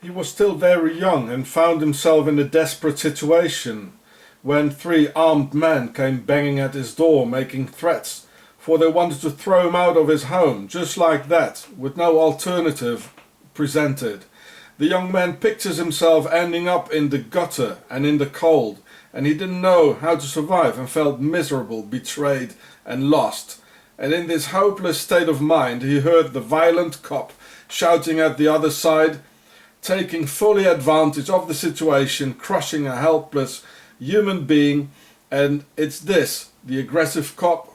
He was still very young and found himself in a desperate situation when 3 armed men came banging at his door making threats, for they wanted to throw him out of his home, just like that, with no alternative presented. The young man pictures himself ending up in the gutter and in the cold, and he didn't know how to survive and felt miserable, betrayed and lost. And in this hopeless state of mind he heard the violent cop shouting at the other side, taking fully advantage of the situation, crushing a helpless human being. And it's this the aggressive cop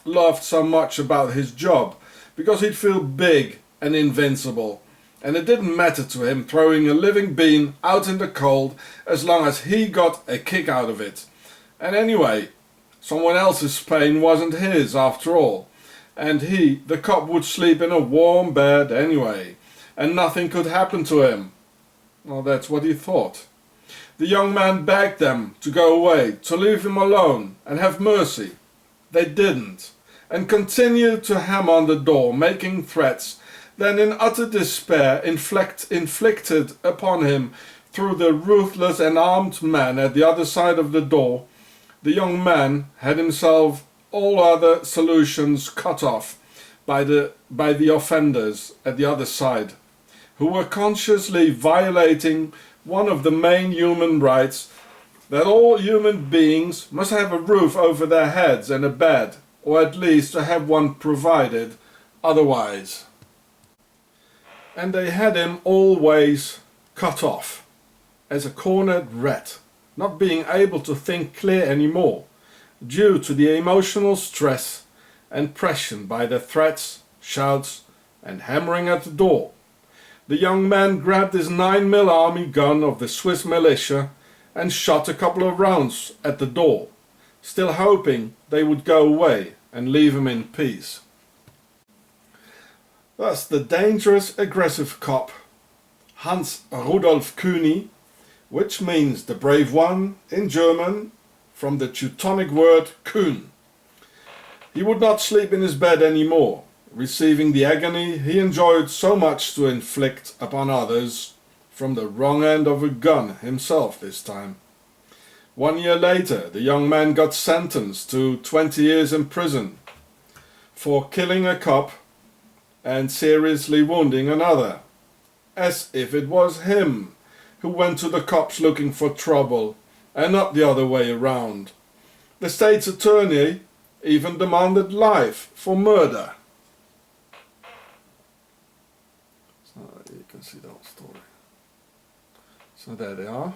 loved so much about his job, because he'd feel big and invincible, and it didn't matter to him throwing a living being out in the cold as long as he got a kick out of it. And anyway, someone else's pain wasn't his after all, and he, the cop, would sleep in a warm bed anyway, and nothing could happen to him. Well, that's what he thought. The young man begged them to go away, to leave him alone and have mercy. They didn't, and continued to hammer on the door, making threats. Then in utter despair inflicted upon him through the ruthless and armed man at the other side of the door, the young man had himself all other solutions cut off by the offenders at the other side, who were consciously violating one of the main human rights, that all human beings must have a roof over their heads and a bed, or at least to have one provided otherwise. And they had him always cut off, as a cornered rat, not being able to think clear anymore, due to the emotional stress and pressure by the threats, shouts and hammering at the door. The young man grabbed his 9mm army gun of the Swiss militia and shot a couple of rounds at the door, still hoping they would go away and leave him in peace. Thus the dangerous, aggressive cop, Hans Rudolf Kühni, which means the brave one in German, from the Teutonic word Kühn. He would not sleep in his bed anymore, receiving the agony he enjoyed so much to inflict upon others, from the wrong end of a gun himself this time. 1 year later, the young man got sentenced to 20 years in prison for killing a cop and seriously wounding another, as if it was him who went to the cops looking for trouble and not the other way around. The state's attorney even demanded life for murder. So you can see the whole story. So there they are.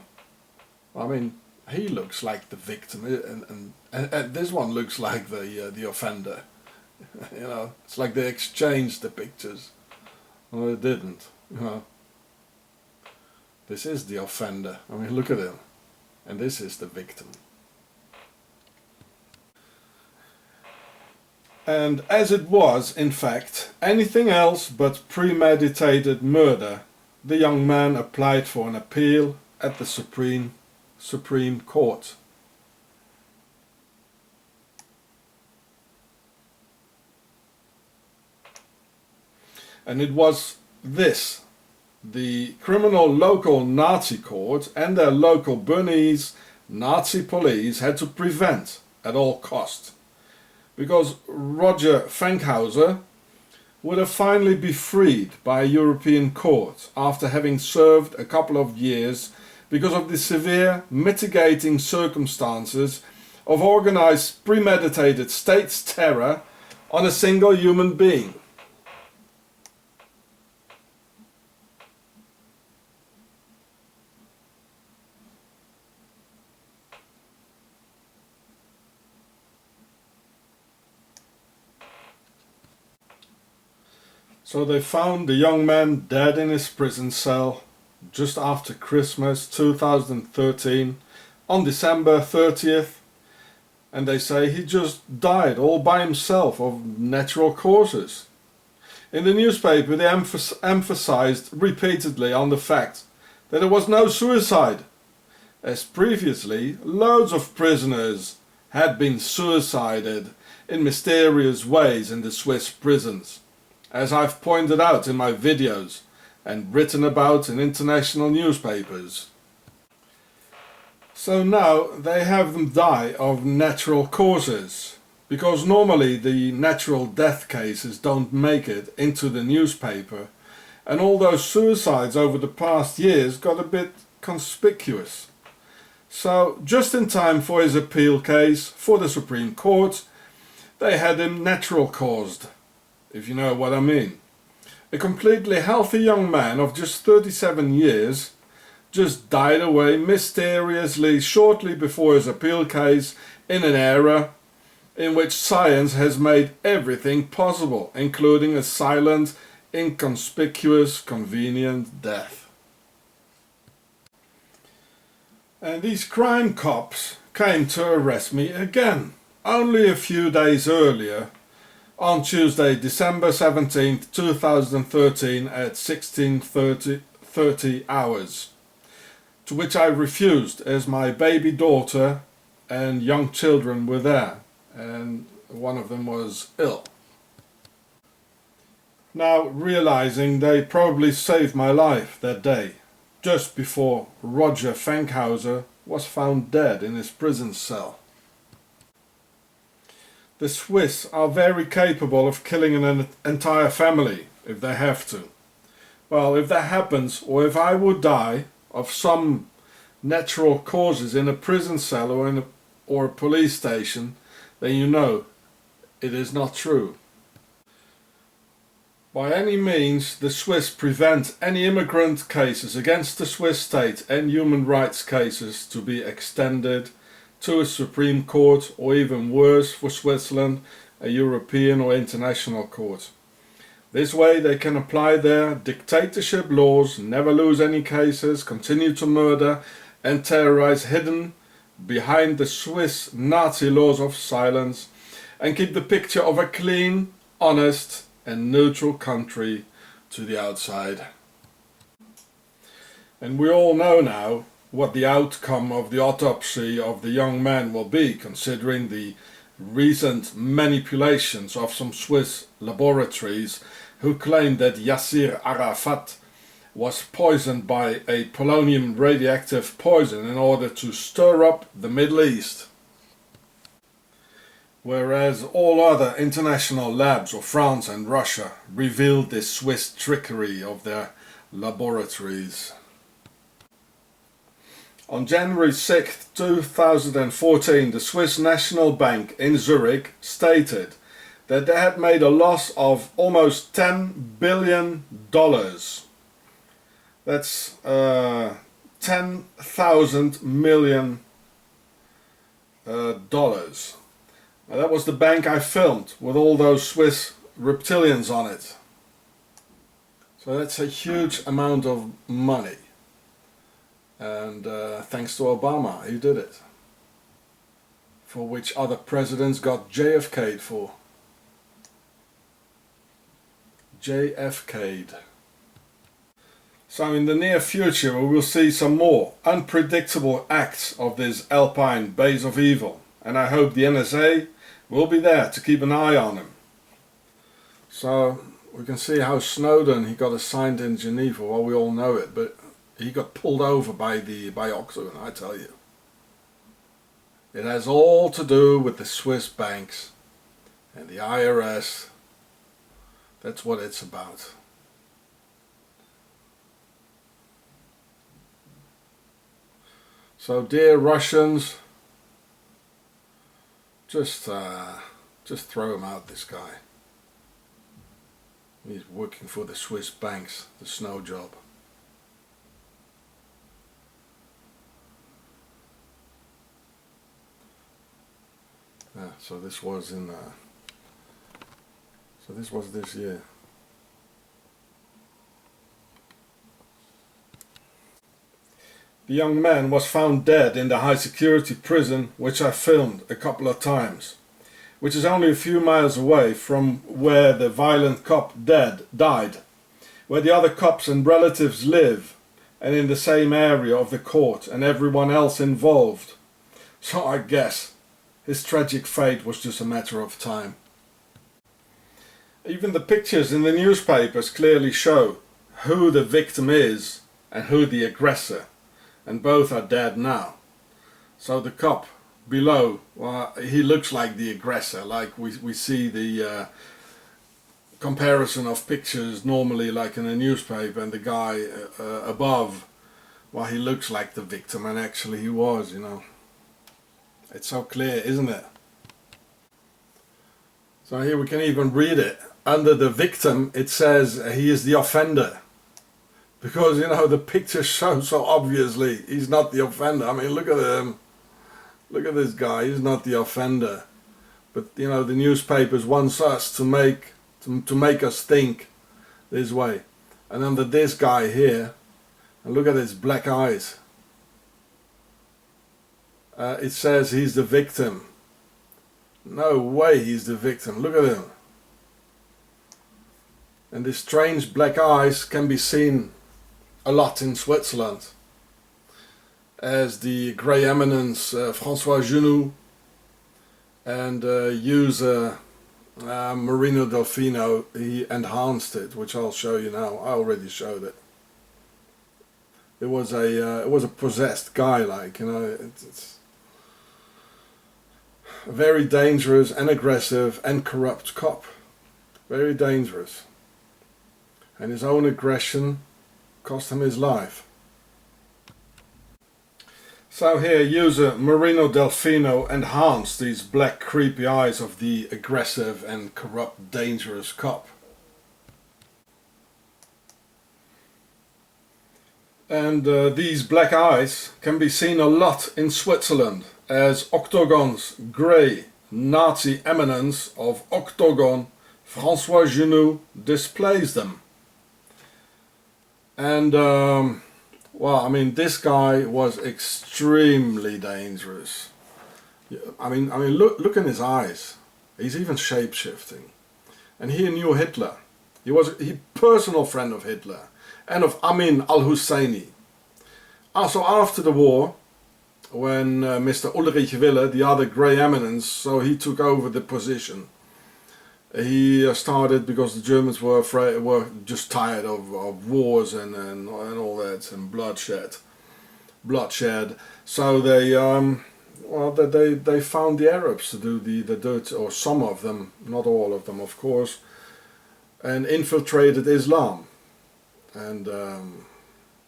I mean, he looks like the victim, and this one looks like the offender. You know, it's like they exchanged the pictures. Well, they didn't. You know, this is the offender. I mean, look at him, and this is the victim. And as it was, in fact, anything else but premeditated murder, the young man applied for an appeal at the Supreme Court. And it was this, the criminal local Nazi court and their local Bernese Nazi police had to prevent at all cost. Because Roger Fankhauser would have finally be freed by a European court after having served a couple of years because of the severe mitigating circumstances of organized premeditated state's terror on a single human being. So they found the young man dead in his prison cell just after Christmas 2013 on December 30th, and they say he just died all by himself of natural causes. In the newspaper they emphasized repeatedly on the fact that there was no suicide, as previously loads of prisoners had been suicided in mysterious ways in the Swiss prisons. As I've pointed out in my videos, and written about in international newspapers. So now they have them die of natural causes, because normally the natural death cases don't make it into the newspaper, and all those suicides over the past years got a bit conspicuous. So just in time for his appeal case for the Supreme Court, they had him natural caused, if you know what I mean. A completely healthy young man of just 37 years just died away mysteriously shortly before his appeal case in an era in which science has made everything possible, including a silent, inconspicuous, convenient death. And these crime cops came to arrest me again, only a few days earlier, on Tuesday, December 17th, 2013 at 16:30 hours, to which I refused as my baby daughter and young children were there, and one of them was ill. Now realizing they probably saved my life that day, just before Roger Fankhauser was found dead in his prison cell. The Swiss are very capable of killing an entire family if they have to. Well, if that happens, or if I would die of some natural causes in a prison cell or a police station, then you know it is not true. By any means, the Swiss prevent any immigrant cases against the Swiss state and human rights cases to be extended to a Supreme Court, or even worse for Switzerland, a European or international court. This way they can apply their dictatorship laws, never lose any cases, continue to murder and terrorize hidden behind the Swiss Nazi laws of silence, and keep the picture of a clean, honest and neutral country to the outside. And we all know now what the outcome of the autopsy of the young man will be, considering the recent manipulations of some Swiss laboratories who claim that Yasser Arafat was poisoned by a polonium radioactive poison in order to stir up the Middle East. Whereas all other international labs of France and Russia revealed this Swiss trickery of their laboratories. On January 6, 2014, the Swiss National Bank in Zurich stated that they had made a loss of almost $10 billion. That's 10,000 million dollars. Now, that was the bank I filmed with all those Swiss reptilians on it. So that's a huge amount of money. And thanks to Obama, he did it. For which other presidents got JFK'd for. JFK'd. So in the near future we will see some more unpredictable acts of this alpine base of evil. And I hope the NSA will be there to keep an eye on him. So we can see how Snowden, he got assigned in Geneva, well we all know it, but he got pulled over by Octagon, I tell you. It has all to do with the Swiss banks and the IRS. That's what it's about. So dear Russians, just throw him out, this guy. He's working for the Swiss banks, the snow job. Yeah, so this was this year. The young man was found dead in the high security prison, which I filmed a couple of times, which is only a few miles away from where the violent cop died, where the other cops and relatives live, and in the same area of the court and everyone else involved. So I guess his tragic fate was just a matter of time. Even the pictures in the newspapers clearly show who the victim is and who the aggressor, and both are dead now. So the cop below, well, he looks like the aggressor, like we see the comparison of pictures normally like in a newspaper, and the guy above, well, he looks like the victim, and actually he was, you know. It's so clear, isn't it? So here we can even read it. Under the victim it says he is the offender, because, you know, the picture shows so obviously he's not the offender. I mean, look at him, look at this guy, he's not the offender, but, you know, the newspapers wants us to make us think this way. And under this guy here, and look at his black eyes, it says he's the victim. No way he's the victim, look at him. And these strange black eyes can be seen a lot in Switzerland, as the grey eminence François Junot and user Marino Delfino, he enhanced it, which I'll show you now. I already showed it. It was a possessed guy, like, you know. It's a very dangerous and aggressive and corrupt cop. Very dangerous. And his own aggression cost him his life. So here, user Marino Delfino enhanced these black creepy eyes of the aggressive and corrupt dangerous cop. And these black eyes can be seen a lot in Switzerland, as Octagon's grey Nazi eminence of Octagon, François Junot, displays them. And well, I mean, this guy was extremely dangerous. I mean, look in his eyes. He's even shape-shifting. And he knew Hitler. He was a personal friend of Hitler and of Amin al-Husseini. So after the war, when Mr. Ulrich Wille, the other grey eminence, so he took over the position. He started, because the Germans were just tired of wars and all that, and bloodshed. So they they found the Arabs to do the dirt, or some of them, not all of them, of course, and infiltrated Islam. And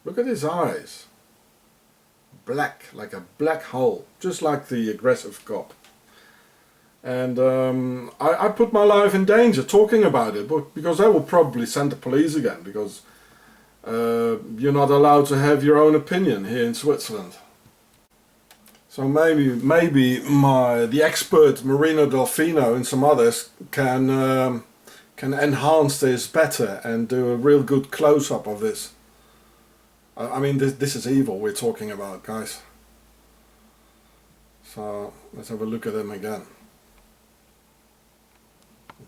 look at his eyes, black, like a black hole, just like the aggressive cop. And I put my life in danger talking about it, but because I will probably send the police again, because you're not allowed to have your own opinion here in Switzerland. So maybe the expert Marino Delfino and some others can enhance this better and do a real good close-up of this. I mean, this is evil we're talking about, guys. So let's have a look at them again.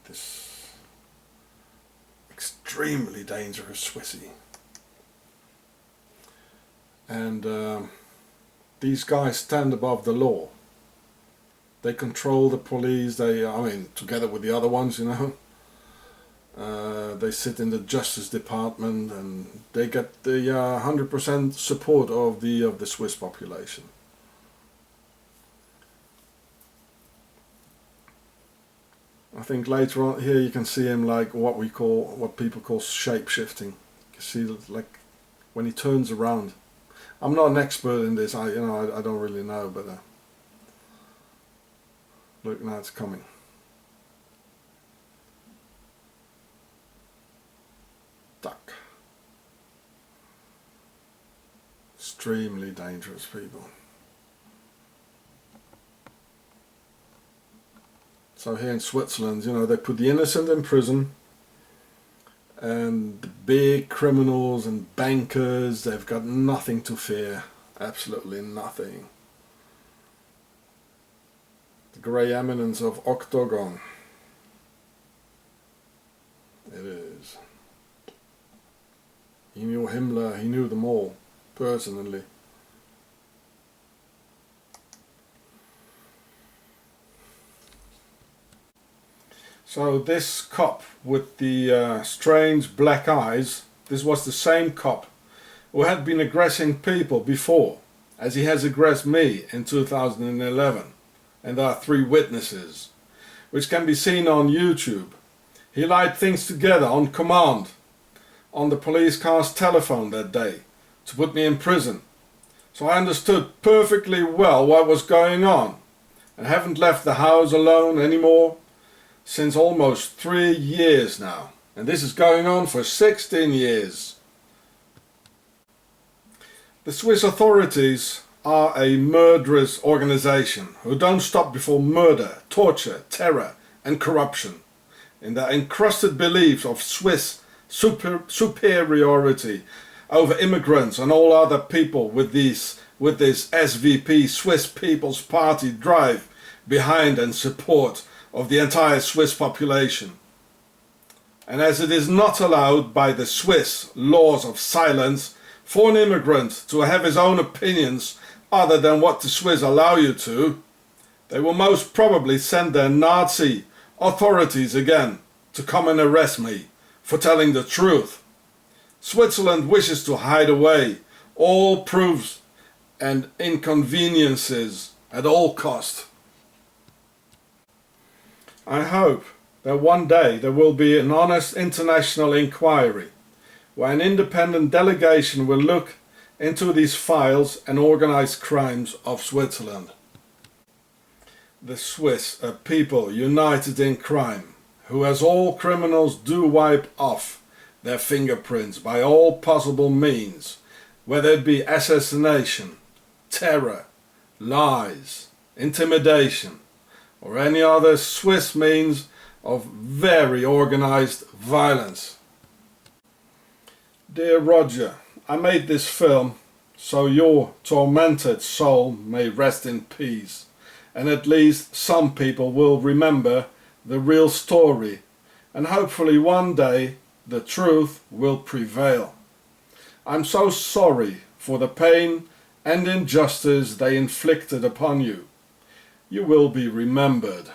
This extremely dangerous Swissy. And these guys stand above the law. They control the police. I mean, together with the other ones, you know. They sit in the Justice Department, and they get the 100% support of the Swiss population. I think later on here you can see him like what people call shape-shifting. You see, like when he turns around. I'm not an expert in this. I don't really know, but look, now it's coming. Duck. Extremely dangerous people. So here in Switzerland, you know, they put the innocent in prison, and the big criminals and bankers, they've got nothing to fear. Absolutely nothing. The grey eminence of Octagon. It is. He knew Himmler, he knew them all, personally. So this cop with the strange black eyes, This was the same cop who had been aggressing people before, as he has aggressed me in 2011. And there are 3 witnesses, which can be seen on YouTube. He lied things together on command, on the police car's telephone that day, to put me in prison. So I understood perfectly well what was going on, and haven't left the house alone anymore since almost 3 years now. And this is going on for 16 years. The Swiss authorities are a murderous organization who don't stop before murder, torture, terror and corruption. In their encrusted beliefs of Swiss superiority over immigrants and all other people with this SVP, Swiss People's Party, drive behind and support of the entire Swiss population. And as it is not allowed by the Swiss laws of silence for an immigrant to have his own opinions other than what the Swiss allow you to, they will most probably send their Nazi authorities again to come and arrest me for telling the truth. Switzerland wishes to hide away all proofs and inconveniences at all cost. I hope that one day there will be an honest international inquiry where an independent delegation will look into these files and organized crimes of Switzerland. The Swiss are people united in crime, who, as all criminals, do wipe off their fingerprints by all possible means, whether it be assassination, terror, lies, intimidation, or any other Swiss means of very organized violence. Dear Roger, I made this film so your tormented soul may rest in peace, and at least some people will remember the real story, and hopefully one day the truth will prevail. I'm so sorry for the pain and injustice they inflicted upon you. You will be remembered.